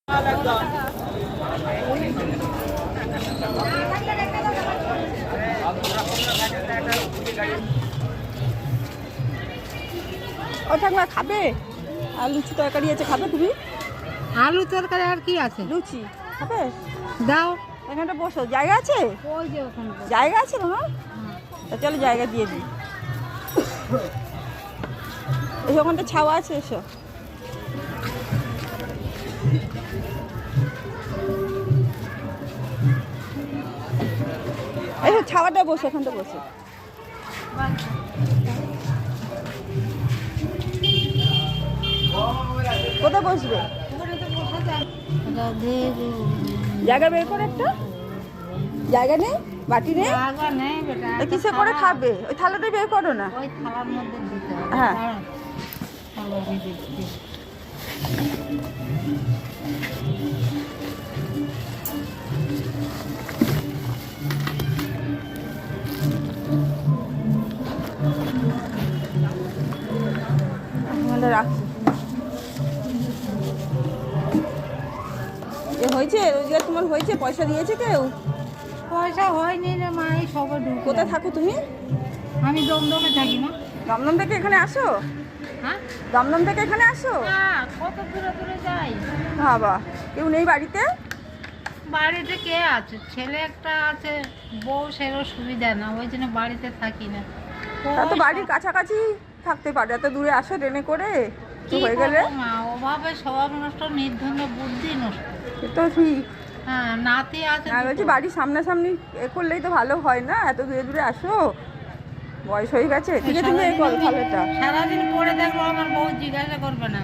ও ঠাকুমা খাবে? আর লুচি তরকারি আছে, খাবে তুমি? আলু তরকারি আর কি আছে? লুচি খাবে? দাও। এখানটা বসো, জায়গা আছে? ওই যে ওখানে জায়গা আছে না? তা চলো জায়গা দিয়ে দিই। এই ওখানটা ছাওয়া আছে, এসো। এসো ছাওয়াটা বসো, ওখানটা বসো। কোথায় বসবে? জায়গা বের করে একটা। জায়গা নেই, বাটি নেই, কিসে করে খাবে? ওই থালাটা বের করো না। ওই থালার মধ্যে দিতে হবে। হ্যাঁ। রাখছি। হয়েছে রোজগার তোমার? হয়েছে? পয়সা দিয়েছে কেউ? পয়সা হয়নি রে মা, এই সবে ঢুকলাম। কোথায় থাকো তুমি? আমি দমদমে থাকি না। দমদম থেকে এখানে আসো? হ্যাঁ, দমদম থেকে এখানে আসো? কত দূরে দূরে যাই। বাবা, কেউ নেই বাড়িতে? বাড়িতে কে আছে? ছেলে একটা আছে, বউ সেরও সুবিধা না, ওই জন্য বাড়িতে থাকি না। তা তো বাড়ির কাছাকাছি থাকতে পারে, এত দূরে আসো ট্রেনে করে, কি হয়ে গেলে। করবো মা, অভাবে স্বভাব নষ্ট, নির্ধন্য বুদ্ধি নষ্ট। সে তো ঠিক। হ্যাঁ, নাতি আছে না বলছি দুটো। বাড়ির সামনাসামনি এ করলেই তো ভালো হয় না, এত দূরে দূরে আসো, বয়স হয়ে গেছে। ঠিক আছে, তুমি এই করো ভালোটা। সারাদিন পরে দেখবো আমার বউ জিজ্ঞাসা করবে না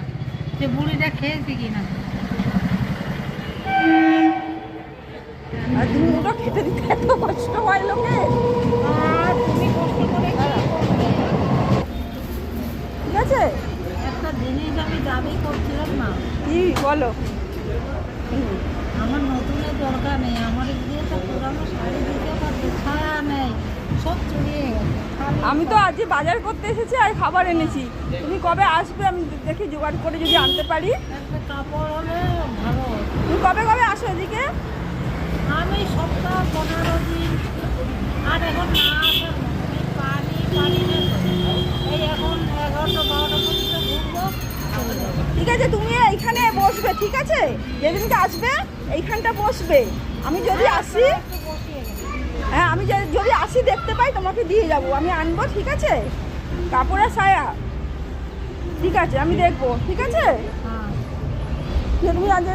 যে বুড়িটা খেয়েছি কিনা। আর তুমি ওটা খেতে দিতে এত কষ্ট হয় লোকে। আর তুমি কষ্ট করে কি করবে? ঠিক আছে, একটা জিনিস আমি দাবি করছিলাম না, কি বলো? আমার নতুনের দরকার নেই, আমার দিয়ে তো পুরানো শাড়ি দিতে পারবে, ছায়া নেই, সব চুরিয়ে গেছে। আমি তো আজকে বাজার করতে এসেছি আর খাবার এনেছি। তুমি কবে আসবে? আমি দেখি জোগাড় করে যদি আনতে পারি। একটা কাপড় হলে ভালো হতো। তুমি কবে কবে আসো এদিকে? আমি সপ্তাহ 15 দিন, আর এখন না আসার মতো পানি না তো। এই এখন 11টা 12টা পর্যন্ত ঘুরবো, চলে যাবো। ঠিক আছে, তুমি এইখানে বসবে, ঠিক আছে? যেদিনকে আসবে এইখানটা বসবে। আমি যদি আসি, একটু বসিয়ে গেছে। হ্যাঁ, আমি যদি আসি দেখতে পাই তোমাকে দিয়ে যাব, আমি আনবো, ঠিক আছে? কাপড়ের সায়া, ঠিক আছে, আমি দেখবো, ঠিক আছে? হ্যাঁ। তুমি আজ